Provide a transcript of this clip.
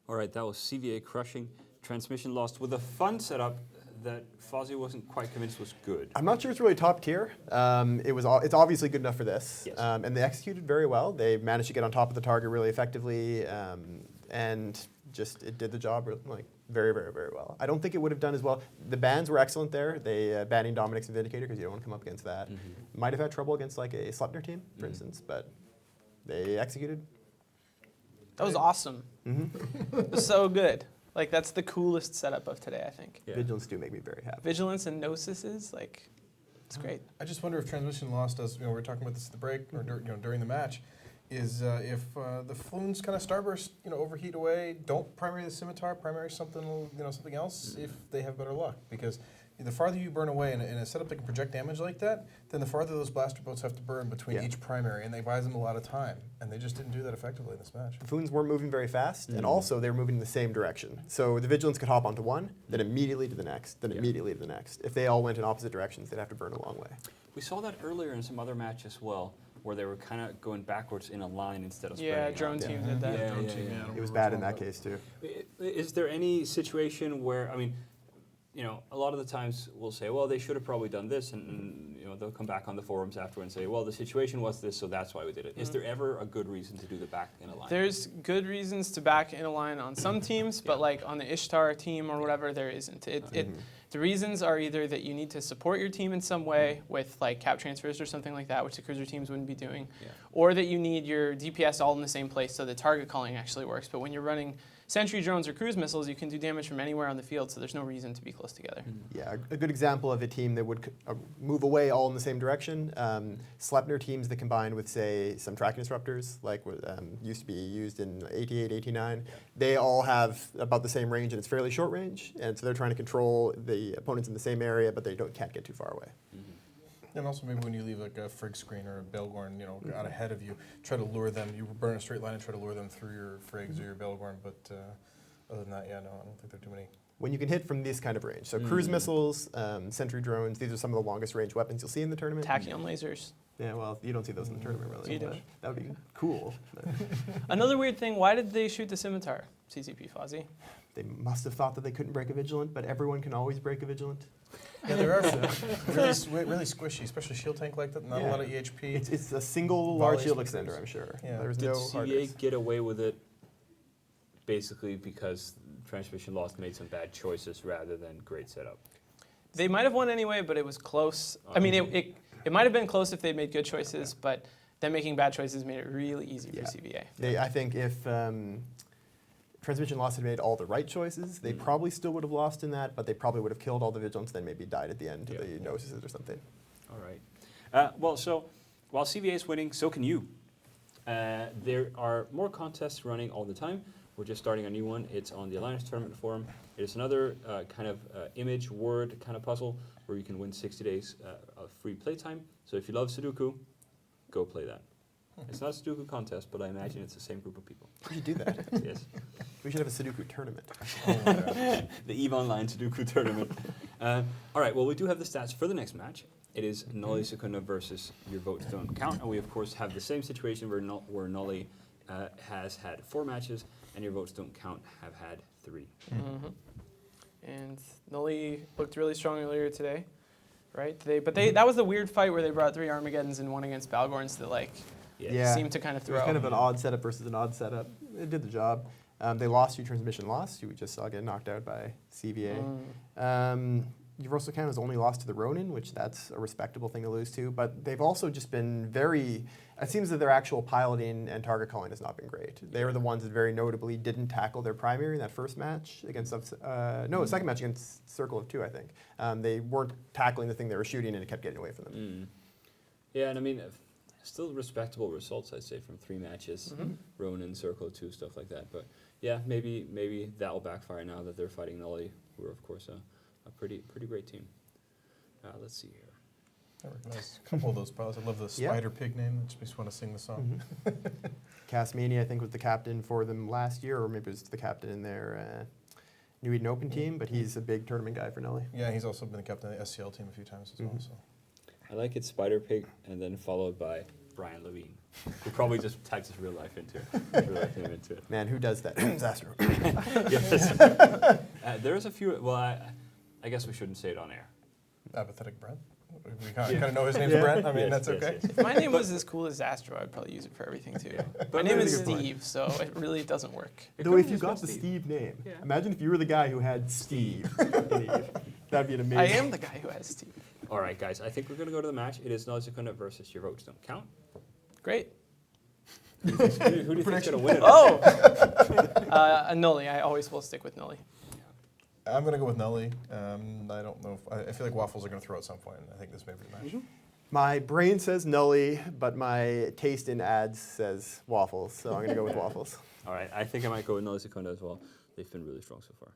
All right, that was CVA crushing Transmission Lost with a fun setup that Fozzie wasn't quite convinced was good. I'm not sure it's really top tier. It's obviously good enough for this, Yes. and they executed very well. They managed to get on top of the target really effectively, and just it did the job like very, very, very well. I don't think it would have done as well. The bans were excellent there. They banning Dominic's and Vindicator because you don't want to come up against that. Mm-hmm. Might have had trouble against like a Sleipnir team, for instance, but they executed. That was awesome. It was so good. Like, that's the coolest setup of today, I think. Yeah. Vigilance do make me very happy. Vigilance and Gnosis like, it's great. I just wonder if Transmission Lost does, we were talking about this at the break, or during the match, is if the Floons kind of starburst, overheat away, don't primary the Scimitar, primary something, something else, if they have better luck. Because the farther you burn away in a setup that can project damage like that, then the farther those blaster boats have to burn between each primary, and they buys them a lot of time. And they just didn't do that effectively in this match. The Floons weren't moving very fast, and also they were moving in the same direction. So the Vigilance could hop onto one, then immediately to the next, then immediately to the next. If they all went in opposite directions, they'd have to burn a long way. We saw that earlier in some other match as well, where they were kind of going backwards in a line instead of spreading Yeah, out. drone team did that. Yeah. It was bad in that case, too. Is there any situation where, I mean, a lot of the times we'll say, well, they should have probably done this, and they'll come back on the forums after and say, well, the situation was this, so that's why we did it. Is there ever a good reason to do the back in a line? There's good reasons to back in a line on some teams, but like on the Ishtar team or whatever, there isn't. The reasons are either that you need to support your team in some way with like cap transfers or something like that, which the cruiser teams wouldn't be doing, or that you need your DPS all in the same place so the target calling actually works. But when you're running sentry drones or cruise missiles, you can do damage from anywhere on the field, so there's no reason to be close together. Yeah, a good example of a team that would move away all in the same direction. Sleipnir teams that combine with, say, some tracking disruptors, like what used to be used in 88, 89, they all have about the same range, and it's fairly short range, and so they're trying to control the opponents in the same area, but they can't get too far away. And also maybe when you leave like a Frigg screen or a Belgorn, out ahead of you, try to lure them. You burn a straight line and try to lure them through your Friggs or your Belgorn. But other than that, I don't think there are too many. When you can hit from this kind of range. So cruise missiles, sentry drones, these are some of the longest range weapons you'll see in the tournament. Tachyon lasers. Yeah, well, you don't see those in the tournament, really. You do. But that would be cool. Another weird thing, why did they shoot the Scimitar, CCP Fozzie? They must have thought that they couldn't break a Vigilant, but everyone can always break a Vigilant. Yeah, there are really squishy, especially shield tank like that. Not a lot of EHP. It's a single large shield extender, I'm sure. Yeah. There's Did no CVA hardness. get away with it basically because Transmission Lost made some bad choices rather than great setup? They might have won anyway, but it was close. I mean, it might have been close if they'd made good choices, but them making bad choices made it really easy for CVA. I think if Transmission Lost had made all the right choices, they probably still would have lost in that, but they probably would have killed all the Vigilants, then maybe died at the end to the Gnosis or something. All right. So while CVA is winning, so can you. There are more contests running all the time. We're just starting a new one. It's on the Alliance Tournament Forum. It is another kind of image, word kind of puzzle where you can win 60 days of free playtime. So if you love Sudoku, go play that. It's not a Sudoku contest, but I imagine it's the same group of people. We should do that. Yes. We should have a Sudoku tournament. The EVE Online Sudoku tournament. All right, well, we do have the stats for the next match. It is Nolly Secunda versus Your Votes Don't Count. And we, of course, have the same situation where Nolly has had 4 matches and Your Votes Don't Count have had 3. And Nolly looked really strong earlier today, right? That was the weird fight where they brought 3 Armageddons and one against Balgorns that seemed to kind of It throw. was kind of an odd setup versus an odd setup. It did the job. They lost to Transmission Lost, who we just saw get knocked out by CVA. Universal Canada has only lost to the Ronin, which that's a respectable thing to lose to. But they've also just been very, it seems that their actual piloting and target calling has not been great. They were the ones that very notably didn't tackle their primary in that first match against, second match against Circle of Two, I think. They weren't tackling the thing they were shooting and it kept getting away from them. Yeah, and I mean, still respectable results, I'd say, from 3 matches. Ronin, Circle of Two, stuff like that. But yeah, maybe that will backfire now that they're fighting Nolly, who are, of course, a pretty great team. Let's see here. I recognize a couple of those pilots. I love the Spider Pig name. I just want to sing the song. Cassmania, I think, was the captain for them last year, or maybe it was the captain in their New Eden Open team, but he's a big tournament guy for Nelly. Yeah, he's also been the captain of the SCL team a few times as well. So. I like it, Spider Pig, and then followed by Brian Levine, who probably just tags his real life into it. Real life name into it. Man, who does that? Zastro. Yes. There's a few. Well, I guess we shouldn't say it on air. Apathetic Brent. We kind of know his name's Brent. I mean, Yes, that's yes, okay. yes. If my name was as cool as Astro, I'd probably use it for everything too. My name that's is a good point. Steve, so it really doesn't work. It Though could if be you just got called the Steve. Steve name, Yeah. imagine if you were the guy who had Steve. in Eve. That'd be an amazing. I am the guy who has Steve. All right, guys. I think we're gonna go to the match. It is Nozakuna versus Your Votes Don't Count. Great. Who do you think's gonna win it? Oh! A Nully. I always will stick with Nully. I'm going to go with Nelly. I don't know. I feel like Waffles are going to throw at some point. I think this may be the match. My brain says Nully, but my taste in ads says Waffles, so I'm going to go with Waffles. All right. I think I might go with Nozakuna as well. They've been really strong so far.